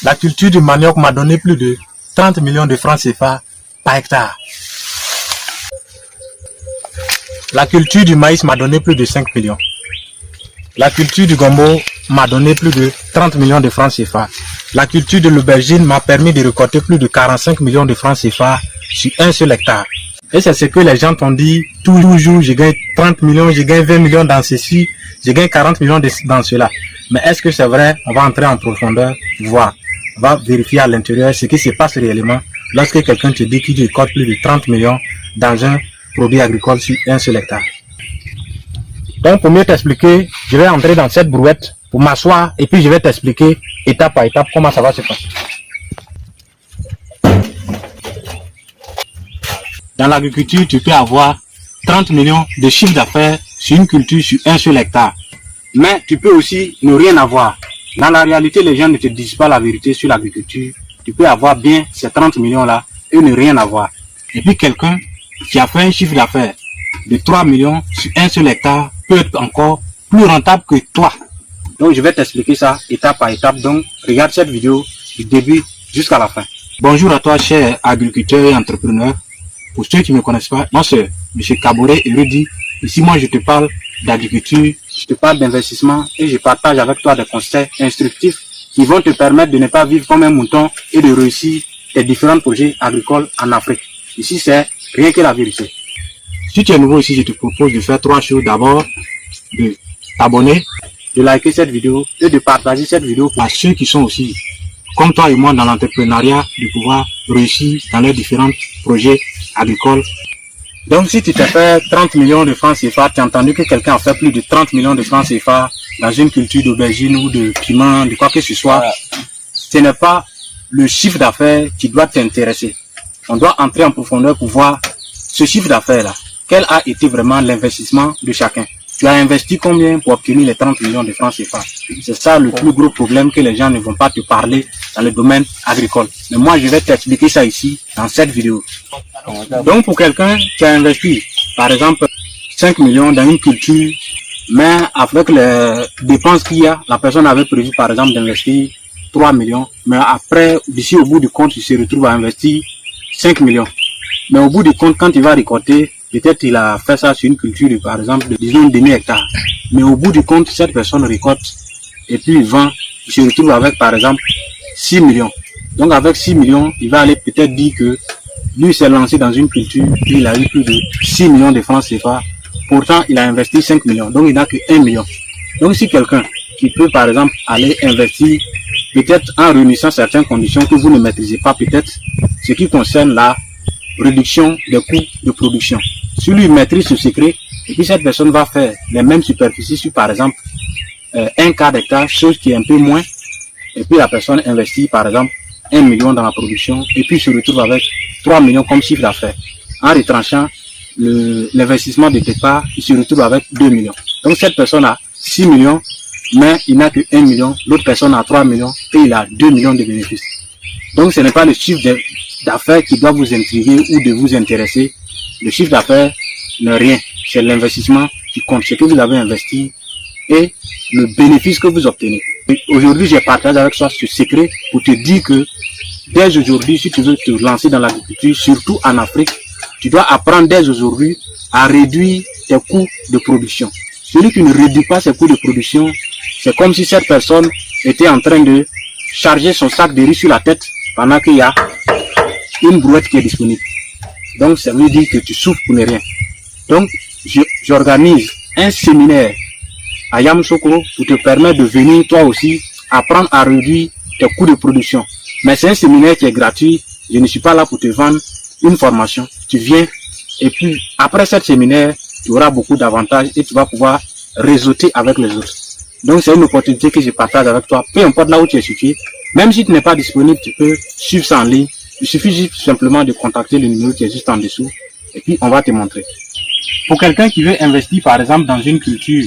La culture du manioc m'a donné plus de 30 millions de francs CFA par hectare. La culture du maïs m'a donné plus de 5 millions. La culture du gombo m'a donné plus de 30 millions de francs CFA. La culture de l'aubergine m'a permis de récolter plus de 45 millions de francs CFA sur un seul hectare. Et c'est ce que les gens t'ont dit, toujours je gagne 30 millions, je gagne 20 millions dans ceci, je gagne 40 millions dans cela. Mais est-ce que c'est vrai? On va entrer en profondeur, voir. On va vérifier à l'intérieur ce qui se passe réellement lorsque quelqu'un te dit qu'il récolte plus de 30 millions dans un produit agricole sur un seul hectare. Donc pour mieux t'expliquer, je vais entrer dans cette brouette pour m'asseoir et puis je vais t'expliquer étape par étape comment ça va se passer. Dans l'agriculture, tu peux avoir 30 millions de chiffre d'affaires sur une culture sur un seul hectare. Mais tu peux aussi ne rien avoir. Dans la réalité, les gens ne te disent pas la vérité sur l'agriculture. Tu peux avoir bien ces 30 millions-là et ne rien avoir. Et puis quelqu'un qui a fait un chiffre d'affaires de 3 millions sur un seul hectare peut être encore plus rentable que toi. Donc je vais t'expliquer ça étape par étape. Donc regarde cette vidéo du début jusqu'à la fin. Bonjour à toi, cher agriculteur et entrepreneur. Pour ceux qui ne me connaissent pas, moi c'est M. Kaboré Erudi. Ici moi je te parle d'agriculture, je te parle d'investissement et je partage avec toi des conseils instructifs qui vont te permettre de ne pas vivre comme un mouton et de réussir tes différents projets agricoles en Afrique. Ici c'est rien que la vérité. Si tu es nouveau ici, je te propose de faire 3 choses. D'abord, de t'abonner, de liker cette vidéo et de partager cette vidéo à ceux qui sont aussi, comme toi et moi, dans l'entrepreneuriat, de pouvoir réussir dans leurs différents projets agricoles. Donc, si tu t'es fait 30 millions de francs CFA, tu as entendu que quelqu'un a fait plus de 30 millions de francs CFA dans une culture d'aubergine ou de piment, de quoi que ce soit, ce n'est pas le chiffre d'affaires qui doit t'intéresser. On doit entrer en profondeur pour voir ce chiffre d'affaires-là. Quel a été vraiment l'investissement de chacun? Tu as investi combien pour obtenir les 30 millions de francs CFA? C'est ça le plus gros problème que les gens ne vont pas te parler dans le domaine agricole. Mais moi, je vais t'expliquer ça ici, dans cette vidéo. Donc, pour quelqu'un qui a investi, par exemple, 5 millions dans une culture, mais avec les dépenses qu'il y a, la personne avait prévu, par exemple, d'investir 3 millions, mais après, d'ici au bout du compte, il se retrouve à investir 5 millions. Mais au bout du compte, quand il va récolter, peut-être il a fait ça sur une culture, par exemple, de disons demi-hectare. Mais au bout du compte, cette personne récolte et puis il vend, il se retrouve avec, par exemple, 6 millions. Donc avec 6 millions, il va aller peut-être dire que lui s'est lancé dans une culture, puis il a eu plus de 6 millions de francs CFA. Pourtant, il a investi 5 millions, donc il n'a que 1 million. Donc si quelqu'un qui peut, par exemple, aller investir, peut-être en réunissant certaines conditions que vous ne maîtrisez pas, peut-être, ce qui concerne la réduction des coûts de production. Si lui maîtrise ce secret, et puis cette personne va faire les mêmes superficies sur par exemple un quart d'hectare, chose qui est un peu moins, et puis la personne investit par exemple 1 million dans la production, et puis se retrouve avec 3 millions comme chiffre d'affaires. En retranchant l'investissement de départ, il se retrouve avec 2 millions. Donc cette personne a 6 millions, mais il n'a que 1 million, l'autre personne a 3 millions, et il a 2 millions de bénéfices. Donc ce n'est pas le chiffre d'affaires qui doit vous intriguer ou de vous intéresser. Le chiffre d'affaires n'est rien. C'est l'investissement qui compte, ce que vous avez investi et le bénéfice que vous obtenez. Aujourd'hui, j'ai partagé avec toi ce secret pour te dire que dès aujourd'hui, si tu veux te lancer dans l'agriculture, surtout en Afrique, tu dois apprendre dès aujourd'hui à réduire tes coûts de production. Celui qui ne réduit pas ses coûts de production, c'est comme si cette personne était en train de charger son sac de riz sur la tête pendant qu'il y a une brouette qui est disponible. Donc, ça veut dire que tu souffres pour ne rien. Donc, j'organise un séminaire à Yamoussoukro pour te permettre de venir toi aussi apprendre à réduire tes coûts de production. Mais c'est un séminaire qui est gratuit. Je ne suis pas là pour te vendre une formation. Tu viens et puis après ce séminaire, tu auras beaucoup d'avantages et tu vas pouvoir réseauter avec les autres. Donc, c'est une opportunité que je partage avec toi. Peu importe là où tu es situé, même si tu n'es pas disponible, tu peux suivre ça en ligne. Il suffit juste simplement de contacter le numéro qui est juste en dessous et puis on va te montrer. Pour quelqu'un qui veut investir par exemple dans une culture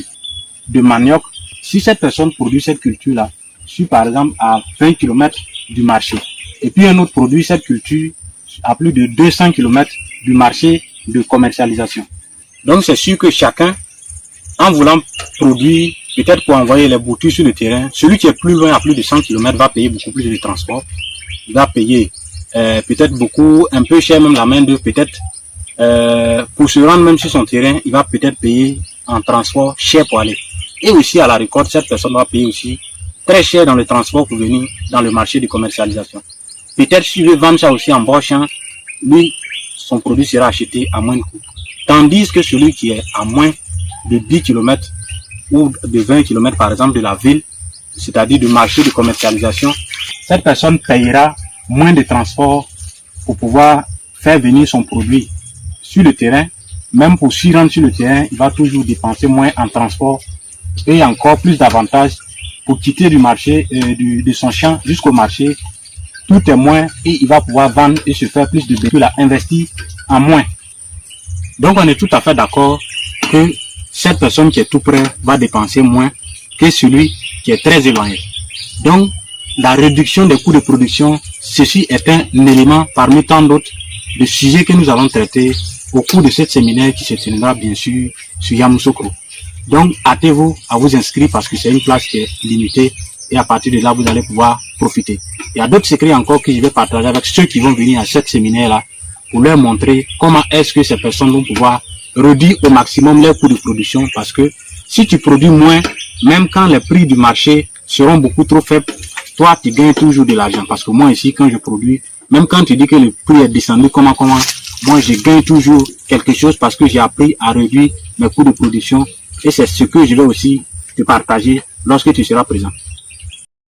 de manioc, si cette personne produit cette culture-là, sur par exemple à 20 km du marché, et puis un autre produit cette culture à plus de 200 km du marché de commercialisation. Donc c'est sûr que chacun, en voulant produire peut-être pour envoyer les boutures sur le terrain. Celui qui est plus loin, à plus de 100 km, va payer beaucoup plus de transport. Il va payer peut-être beaucoup, un peu cher même la main d'œuvre, peut-être pour se rendre même sur son terrain, il va peut-être payer en transport cher pour aller. Et aussi à la récolte, cette personne va payer aussi très cher dans le transport pour venir dans le marché de commercialisation. Peut-être s'il veut vendre ça aussi en bord champ, lui, son produit sera acheté à moins de coût. Tandis que celui qui est à moins de 10 km ou de 20 km par exemple de la ville, c'est-à-dire du marché de commercialisation, cette personne payera moins de transport pour pouvoir faire venir son produit sur le terrain. Même pour s'y rendre sur le terrain, il va toujours dépenser moins en transport et encore plus d'avantages pour quitter du marché, de son champ jusqu'au marché. Tout est moins et il va pouvoir vendre et se faire plus de bénéfices. Il a investi en moins. Donc on est tout à fait d'accord que cette personne qui est tout près va dépenser moins que celui qui est très éloigné. Donc la réduction des coûts de production, ceci est un élément parmi tant d'autres de sujets que nous allons traiter au cours de cette séminaire qui se tiendra bien sûr sur Yamoussoukro. Donc hâtez-vous à vous inscrire parce que c'est une place qui est limitée et à partir de là vous allez pouvoir profiter. Il y a d'autres secrets encore que je vais partager avec ceux qui vont venir à cette séminaire-là pour leur montrer comment est-ce que ces personnes vont pouvoir réduire au maximum leurs coûts de production parce que si tu produis moins, même quand les prix du marché seront beaucoup trop faibles, toi tu gagnes toujours de l'argent parce que moi ici quand je produis, même quand tu dis que le prix est descendu comment, moi je gagne toujours quelque chose parce que j'ai appris à réduire mes coûts de production et c'est ce que je vais aussi te partager lorsque tu seras présent.